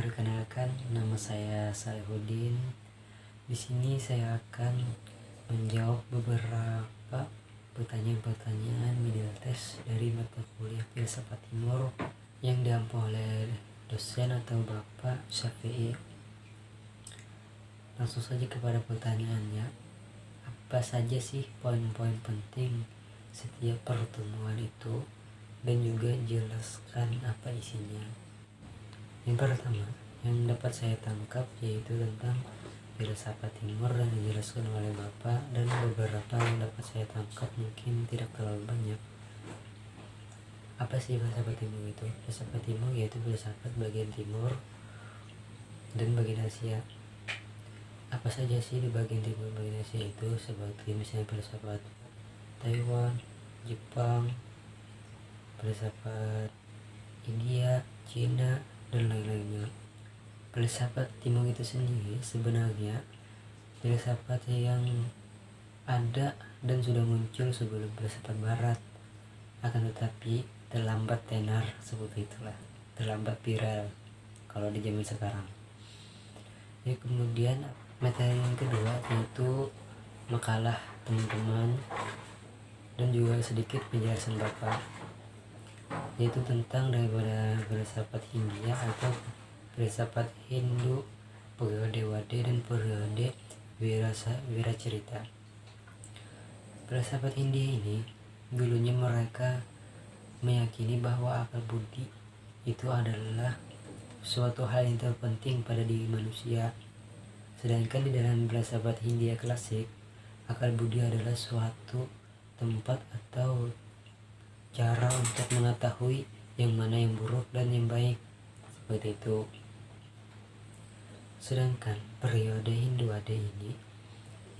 Perkenalkan, nama saya Salihuddin. Di sini saya akan menjawab beberapa pertanyaan-pertanyaan middle test dari mata kuliah Filsafat Timur yang diampu oleh dosen atau Bapak Syafi'i. Langsung saja kepada pertanyaannya. Apa saja sih poin-poin penting setiap pertemuan itu, dan juga jelaskan apa isinya. Yang pertama yang dapat saya tangkap yaitu tentang filsafat timur dan dijelaskan oleh Bapak, dan beberapa yang dapat saya tangkap mungkin tidak terlalu banyak. Apa sih filsafat timur itu? Filsafat timur yaitu filsafat bagian timur dan bagian Asia. Apa saja sih di bagian timur bagian Asia itu? Seperti misalnya filsafat Taiwan, Jepang, filsafat India, Cina, dan lain-lainnya. Filsafat timur itu sendiri sebenarnya filsafat yang ada dan sudah muncul sebelum filsafat barat, akan tetapi terlambat tenar, seperti itulah, terlambat viral kalau di zaman sekarang. Ya, kemudian materi yang kedua yaitu makalah teman-teman dan juga sedikit penjelasan Bapak, yaitu tentang daripada filsafat Hindia atau filsafat Hindu periode Wade dan periode Wiracarita. Filsafat Hindia ini dulunya mereka meyakini bahwa akal budi itu adalah suatu hal yang terpenting pada diri manusia. Sedangkan di dalam filsafat Hindia klasik, akal budi adalah suatu tempat atau cara untuk mengetahui yang mana yang buruk dan yang baik, seperti itu. Sedangkan periode Hindu Wade ini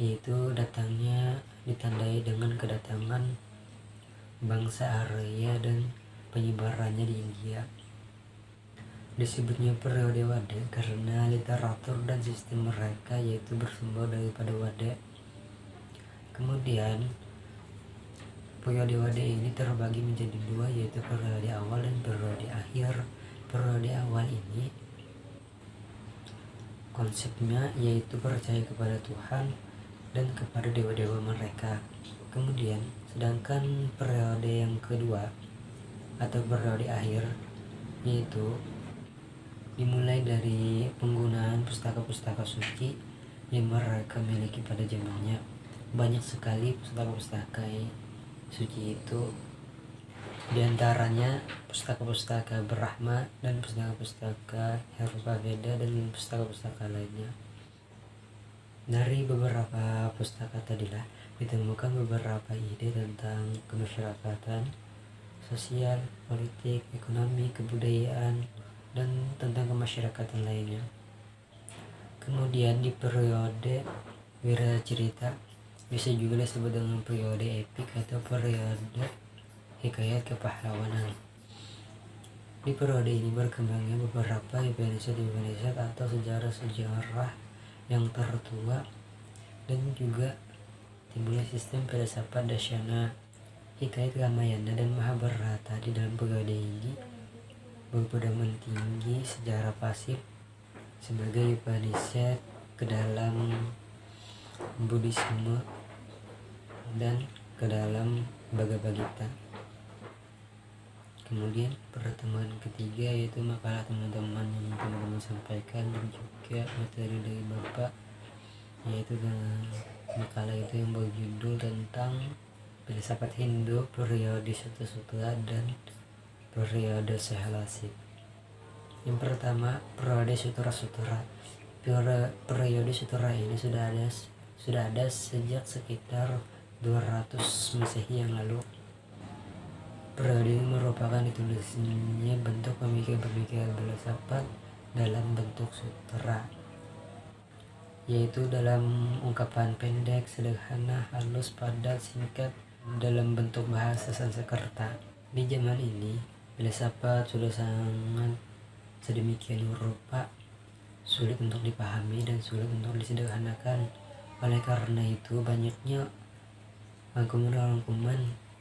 yaitu datangnya ditandai dengan kedatangan bangsa Arya dan penyebarannya di India. Disebutnya periode Wade karena literatur dan sistem mereka yaitu bersumber daripada Wade. Kemudian periode Wade ini terbagi menjadi dua, yaitu periode awal dan periode akhir. Periode awal ini konsepnya yaitu percaya kepada Tuhan dan kepada dewa-dewa mereka. Kemudian sedangkan periode yang kedua atau periode akhir yaitu dimulai dari penggunaan pustaka-pustaka suci yang mereka miliki pada zamannya. Banyak sekali pustaka-pustaka suci itu, diantaranya pustaka-pustaka Brahma dan pustaka-pustaka Heruveda dan pustaka-pustaka lainnya. Dari beberapa pustaka tadilah ditemukan beberapa ide tentang kemasyarakatan, sosial, politik, ekonomi, kebudayaan, dan tentang kemasyarakatan lainnya. Kemudian di periode Wiracarita bisa juga disebut dengan periode epik atau periode hikayat kepahlawanan. Di periode ini berkembangnya beberapa Upanishad atau sejarah-sejarah yang tertua, dan juga timbulnya sistem filsafat Darshana, hikayat Ramayana dan Mahabharata. Di dalam periode ini berpedoman tinggi sejarah pasif sebagai Upanishad ke dalam Buddhisme dan ke dalam Bhagavad Gita. Kemudian pertemuan ketiga yaitu makalah teman-teman yang teman-teman sampaikan dan juga materi dari Bapak, yaitu makalah itu yang berjudul tentang filsafat Hindu periode Sutra dan periode Sahalasik. Yang pertama, periode Sutra. Periode Sutra ini sudah ada sejak sekitar 200 Masehi yang lalu. Periode ini merupakan ditulisnya bentuk pemikiran-pemikiran filsafat dalam bentuk sutra, yaitu dalam ungkapan pendek, sederhana, halus, padat, singkat, dalam bentuk bahasa Sanskerta. Di zaman ini, filsafat sudah sangat sedemikian rupa sulit untuk dipahami dan sulit untuk disederhanakan. Oleh karena itu, banyaknya rangkuman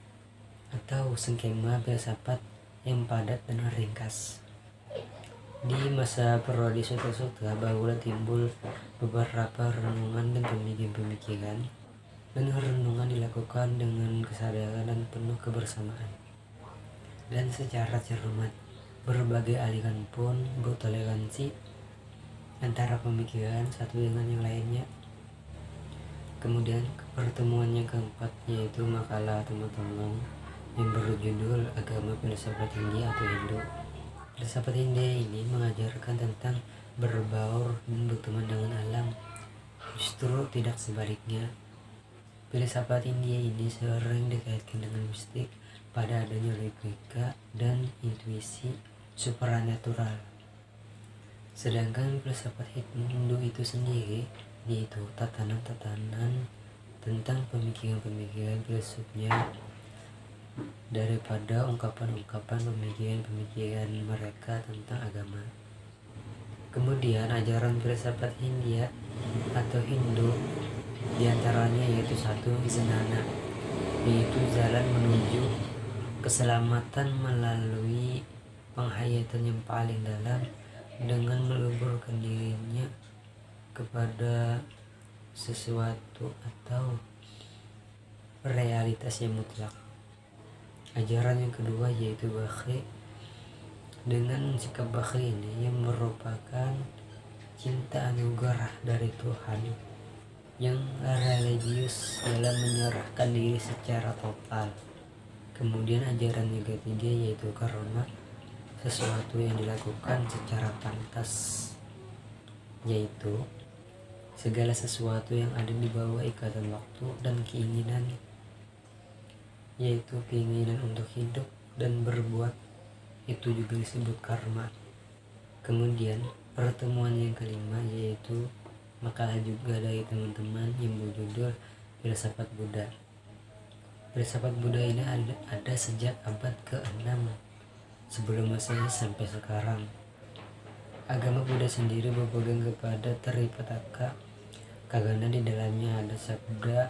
atau skema filsafat yang padat dan ringkas. Di masa Paradiso Suta barulah timbul beberapa renungan dan pemikiran-pemikiran, dan renungan dilakukan dengan kesadaran dan penuh kebersamaan. Dan secara cermat, berbagai aliran pun bertoleransi antara pemikiran satu dengan yang lainnya. Kemudian pertemuan yang keempat yaitu makalah teman-teman yang berjudul Agama Filsafat Hindia atau Hindu. Filsafat Hindia ini mengajarkan tentang berbaur dan berteman dengan alam. Justru tidak sebaliknya. Filsafat Hindia ini sering dikaitkan dengan mistik pada adanya logika dan intuisi supranatural. Sedangkan filsafat Hindu itu sendiri yaitu tatanan-tatanan tentang pemikiran-pemikiran filsufnya daripada ungkapan-ungkapan pemikiran mereka tentang agama. Kemudian ajaran filsafat Hindia atau Hindu diantaranya yaitu satu, Jnana, yaitu jalan menuju keselamatan melalui penghayatan yang paling dalam dengan meluburkan dirinya kepada sesuatu atau realitas yang mutlak. Ajaran yang kedua yaitu Bhakti. Dengan sikap Bhakti ini yang merupakan cinta anugerah dari Tuhan yang religius dalam menyerahkan diri secara total. Kemudian ajaran yang ketiga yaitu Karma, sesuatu yang dilakukan secara pantas, yaitu segala sesuatu yang ada di bawah ikatan waktu dan keinginan, yaitu keinginan untuk hidup dan berbuat, itu juga disebut karma. Kemudian pertemuan yang kelima yaitu makalah juga dari teman-teman yang berjudul Filsafat Buddha. Filsafat Buddha ini ada sejak abad ke-6 sebelum Masehi sampai sekarang. Agama Buddha sendiri berpegang kepada Tripitaka karena di dalamnya ada sabda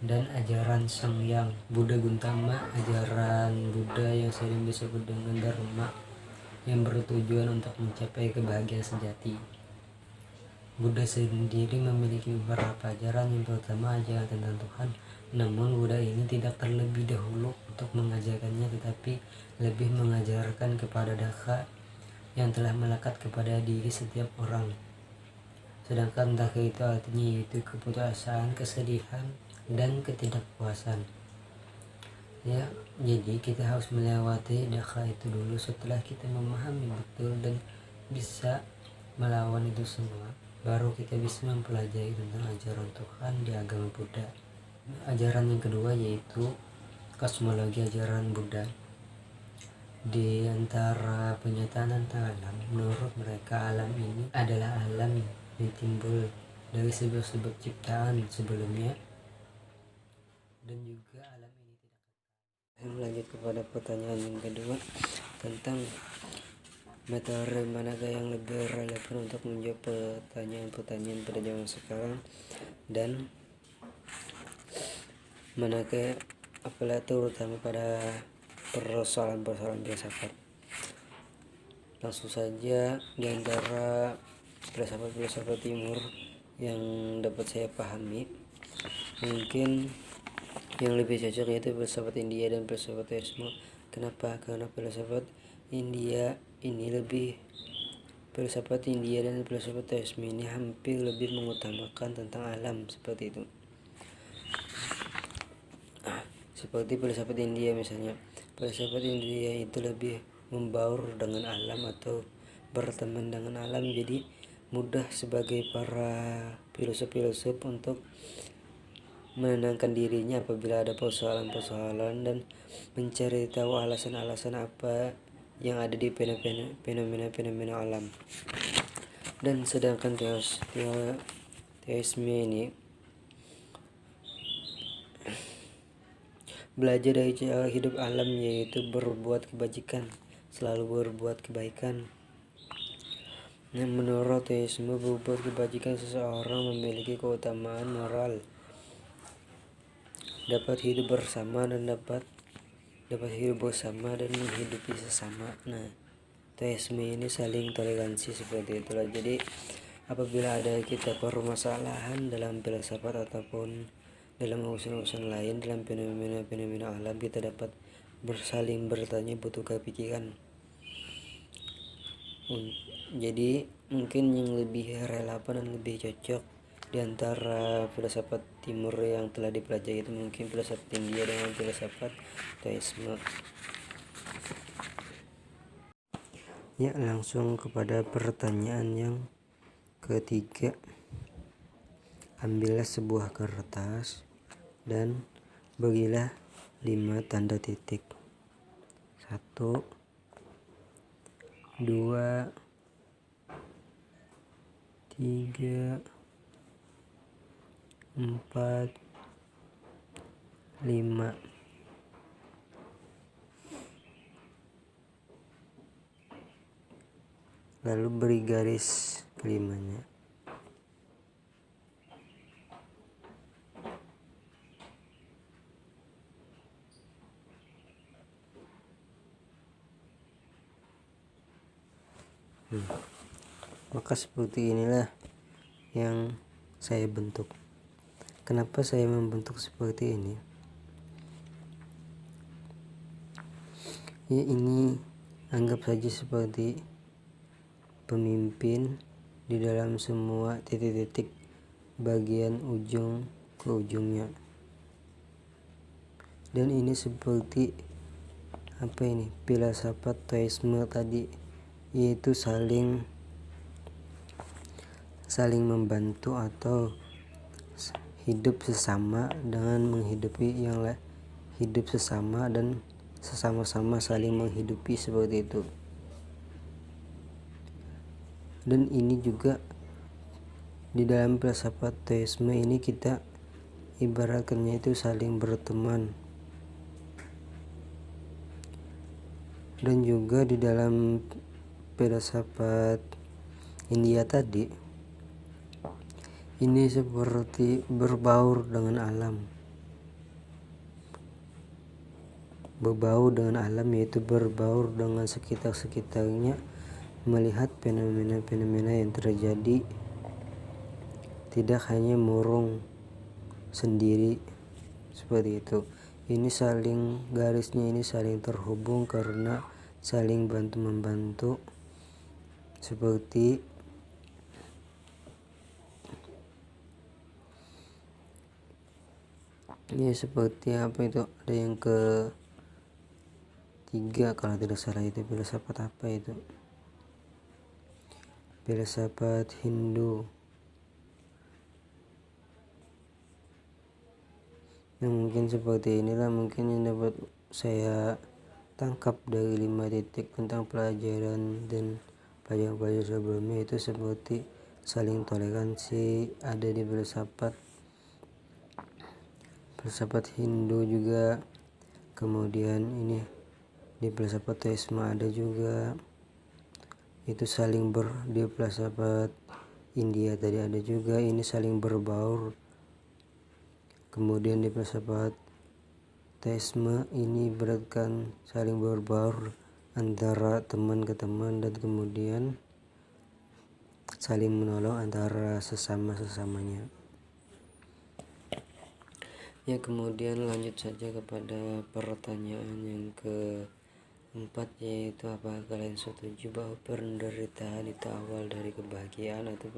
dan ajaran Sang Yang Buddha Gautama, ajaran Buddha yang sering disebut dengan Dharma yang bertujuan untuk mencapai kebahagiaan sejati. Buddha sendiri memiliki beberapa ajaran. Yang pertama ajaran tentang Tuhan, namun Buddha ini tidak terlebih dahulu untuk mengajarkannya, tetapi lebih mengajarkan kepada daka yang telah melekat kepada diri setiap orang. Sedangkan daka itu artinya yaitu keputusasaan, kesedihan, dan ketidakpuasan. Ya, jadi kita harus melewati daka itu dulu. Setelah kita memahami betul dan bisa melawan itu semua, baru kita bisa mempelajari tentang ajaran Tuhan di agama Buddha. Ajaran yang kedua yaitu kosmologi ajaran Buddha. Di antara penyataan tentang alam, menurut mereka alam ini adalah alam yang timbul dari sebab-sebab ciptaan sebelumnya, dan juga alam ini tidak kekal. Lanjut kepada pertanyaan yang kedua tentang metode manakah yang lebih relevan untuk menjawab pertanyaan-pertanyaan pada zaman sekarang, dan manakah apalah terutama pada persoalan-persoalan filsafat. Langsung saja, di antara filsafat timur yang dapat saya pahami, mungkin yang lebih cocok yaitu filsafat India dan filsafat Teisme. Kenapa? Karena filsafat India dan filsafat Teisme ini hampir lebih mengutamakan tentang alam seperti itu. Seperti filsafat India misalnya, filsafat India itu lebih membaur dengan alam atau berteman dengan alam, jadi mudah sebagai para filosof untuk menenangkan dirinya apabila ada persoalan-persoalan dan mencari tahu alasan-alasan apa yang ada di fenomena-fenomena alam. Dan sedangkan teisme ini belajar dari cara hidup alam, yaitu berbuat kebajikan, selalu berbuat kebaikan. Menurut teisme, berbuat kebajikan seseorang memiliki keutamaan moral, dapat hidup bersama dan menghidupi sesama. Nah, teisme ini saling toleransi seperti itulah. Jadi apabila ada kita permasalahan dalam filsafat ataupun dalam urusan-urusan lain, dalam fenomena-fenomena alam, kita dapat bersaling bertanya, bertukar pikiran. Jadi mungkin yang lebih relevan dan lebih cocok di antara filsafat timur yang telah dipelajari itu mungkin filsafat India dengan filsafat teisme. Ya, langsung kepada pertanyaan yang ketiga. Ambillah sebuah kertas dan berilah 5 tanda titik. 1, 2, 3, 4, 5. Lalu beri garis kelimanya. Maka seperti inilah yang saya bentuk. Kenapa saya membentuk seperti ini? Ya, ini anggap saja seperti pemimpin di dalam semua titik-titik bagian ujung ke ujungnya. Dan ini seperti filsafat teisme tadi, yaitu saling membantu atau hidup sesama dengan menghidupi yang lain, hidup sesama dan sesama-sama saling menghidupi seperti itu. Dan ini juga di dalam filsafat teisme ini kita ibaratkannya itu saling berteman. Dan juga di dalam filsafat India tadi, ini seperti berbaur dengan alam. Berbaur dengan alam yaitu berbaur dengan sekitar-sekitarnya, melihat fenomena-fenomena yang terjadi, tidak hanya murung sendiri seperti itu. Ini garisnya ini saling terhubung karena saling bantu-membantu, seperti ada yang ketiga kalau tidak salah, itu filsafat apa itu? Filsafat Hindu. Yang mungkin seperti inilah mungkin yang dapat saya tangkap dari 5 titik tentang pelajaran dan pelajaran sebelumnya, itu seperti saling toleransi ada di filsafat Hindu juga, kemudian ini di filsafat teisme ada juga, itu di filsafat India tadi ada juga, ini saling berbaur. Kemudian di filsafat teisme ini beratkan saling berbaur antara teman ke teman, dan kemudian saling menolong antara sesama-sesamanya. Ya, kemudian lanjut saja kepada pertanyaan yang keempat, yaitu apakah kalian setuju bahwa penderitaan itu awal dari kebahagiaan, atau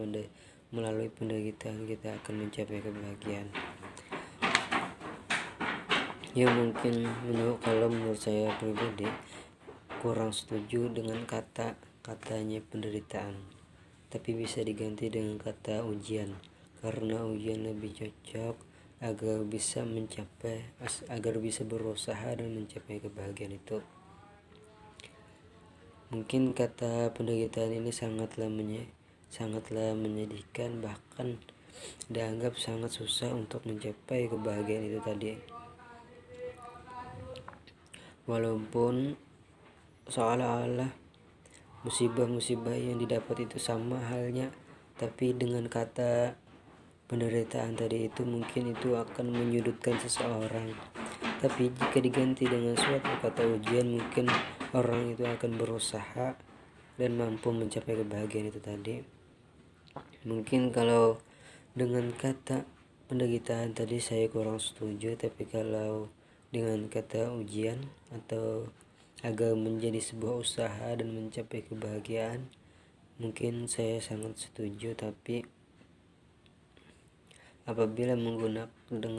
melalui penderitaan kita akan mencapai kebahagiaan? Ya, mungkin kalau menurut saya pribadi kurang setuju dengan katanya penderitaan, tapi bisa diganti dengan kata ujian, karena ujian lebih cocok agar bisa berusaha dan mencapai kebahagiaan itu. Mungkin kata penderitaan ini sangatlah menyedihkan, bahkan dianggap sangat susah untuk mencapai kebahagiaan itu tadi. Walaupun seolah-olah musibah-musibah yang didapat itu sama halnya, tapi dengan kata penderitaan tadi itu mungkin itu akan menyudutkan seseorang. Tapi jika diganti dengan suatu kata ujian, mungkin orang itu akan berusaha dan mampu mencapai kebahagiaan itu tadi. Mungkin kalau dengan kata penderitaan tadi saya kurang setuju, tapi kalau dengan kata ujian atau agar menjadi sebuah usaha dan mencapai kebahagiaan, mungkin saya sangat setuju. Tapi apabila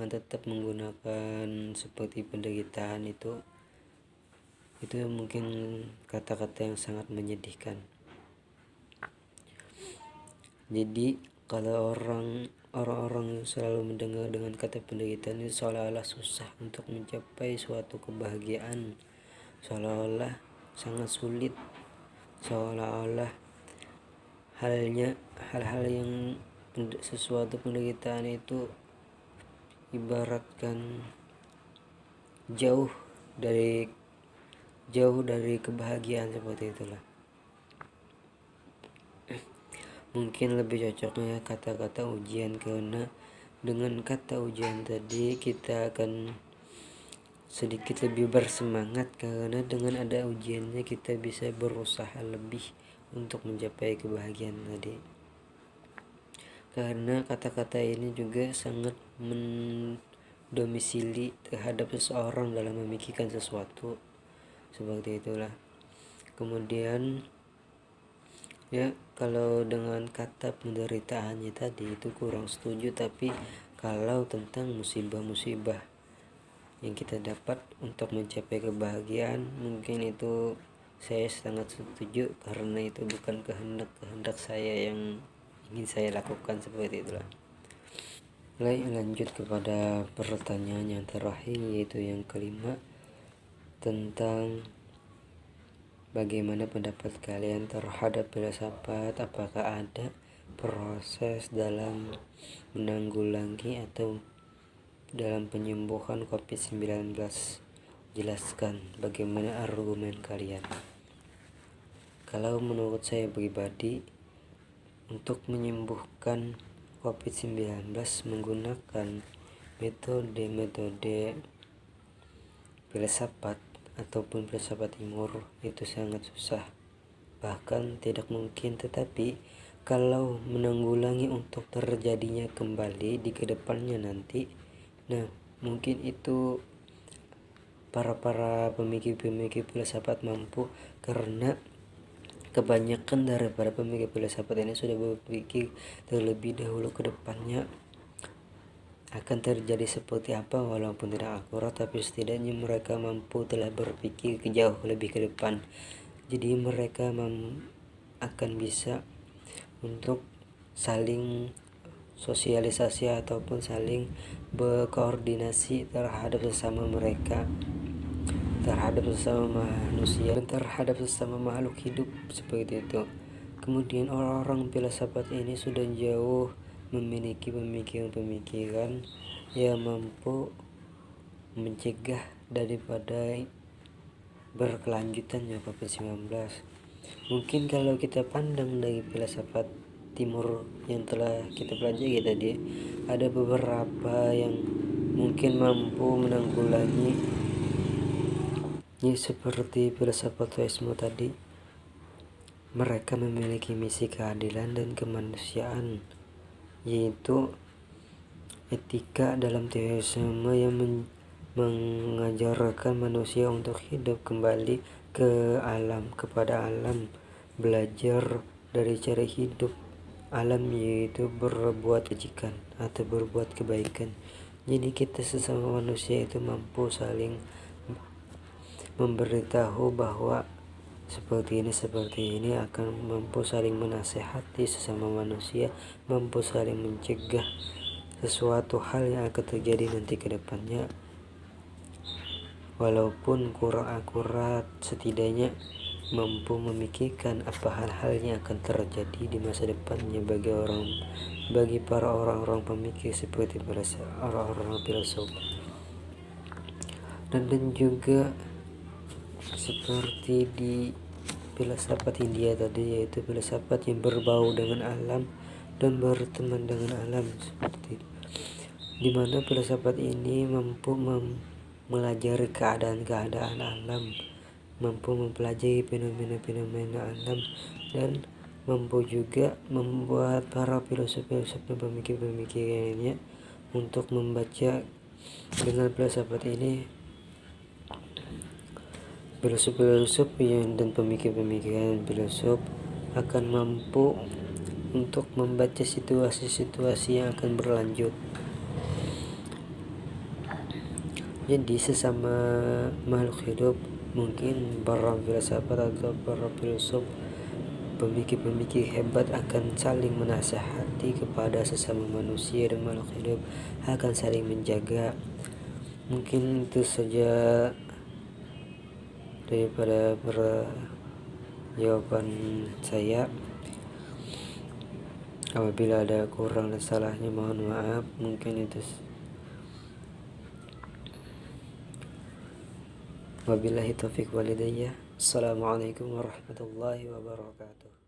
tetap menggunakan seperti penderitaan itu mungkin kata-kata yang sangat menyedihkan. Jadi kalau orang-orang yang selalu mendengar dengan kata penderitaan itu seolah-olah susah untuk mencapai suatu kebahagiaan, seolah-olah sangat sulit, seolah-olah hal-hal yang sesuatu penderitaan itu ibaratkan jauh dari kebahagiaan, seperti itulah. Mungkin lebih cocoknya kata-kata ujian, karena dengan kata ujian tadi kita akan sedikit lebih bersemangat, karena dengan ada ujiannya kita bisa berusaha lebih untuk mencapai kebahagiaan tadi. Karena kata-kata ini juga sangat mendomisili terhadap seseorang dalam memikirkan sesuatu, seperti itulah. Kemudian ya, kalau dengan kata penderitaannya tadi itu kurang setuju, tapi kalau tentang musibah-musibah yang kita dapat untuk mencapai kebahagiaan, mungkin itu saya sangat setuju, karena itu bukan kehendak saya yang ingin saya lakukan, seperti itulah. Lanjut kepada pertanyaan yang terakhir, yaitu yang kelima, tentang bagaimana pendapat kalian terhadap filsafat? Apakah ada proses dalam menanggulangi atau dalam penyembuhan COVID-19? Jelaskan bagaimana argumen kalian. Kalau menurut saya pribadi, untuk menyembuhkan COVID-19 menggunakan metode filsafat ataupun filsafat timur itu sangat susah, bahkan tidak mungkin. Tetapi kalau menanggulangi untuk terjadinya kembali di kedepannya nanti, nah mungkin itu para pemikir filsafat mampu, karena kebanyakan daripada pemikir filsafat ini sudah berpikir terlebih dahulu ke depannya akan terjadi seperti apa, walaupun tidak akurat, tapi setidaknya mereka mampu telah berpikir jauh lebih ke depan. Jadi mereka akan bisa untuk saling sosialisasi ataupun saling berkoordinasi terhadap sesama mereka, terhadap sesama manusia, dan terhadap sesama makhluk hidup, seperti itu. Kemudian orang-orang filsafat ini sudah jauh memiliki pemikiran yang mampu mencegah daripada berkelanjutannya COVID-19. Mungkin kalau kita pandang dari filsafat timur yang telah kita pelajari tadi, ada beberapa yang mungkin mampu menanggulangi, seperti filsafat Stoicisme tadi. Mereka memiliki misi keadilan dan kemanusiaan, yaitu etika dalam teisme yang mengajarkan manusia untuk hidup kembali kepada alam, belajar dari cara hidup alam, yaitu berbuat kebajikan atau berbuat kebaikan. Jadi kita sesama manusia itu mampu saling memberitahu bahwa seperti ini akan mampu saling menasehati sesama manusia, mampu saling mencegah sesuatu hal yang akan terjadi nanti ke depannya, walaupun kurang akurat, setidaknya mampu memikirkan apa hal-hal yang akan terjadi di masa depannya bagi para orang-orang pemikir seperti orang-orang filsuf. Dan juga seperti di filsafat India tadi, yaitu filsafat yang berbau dengan alam dan berteman dengan alam, seperti itu. Dimana filsafat ini mampu melajari keadaan alam mampu mempelajari fenomena-fenomena alam, dan mampu juga membuat para filosof-filosof dan pemikir-pemikir lainnya untuk membaca. Dengan filsafat ini, filosof-filosof dan pemikir-pemikiran filosof akan mampu untuk membaca situasi-situasi yang akan berlanjut. Jadi sesama makhluk hidup, mungkin para filsafat atau para filosof, pemikir-pemikir hebat akan saling menasihati kepada sesama manusia dan makhluk hidup, akan saling menjaga. Mungkin itu saja daripada jawaban saya. Apabila ada kurang dan salahnya mohon maaf. Mungkin itu. Wabillahi taufiq walhidayah. Assalamualaikum warahmatullahi wabarakatuh.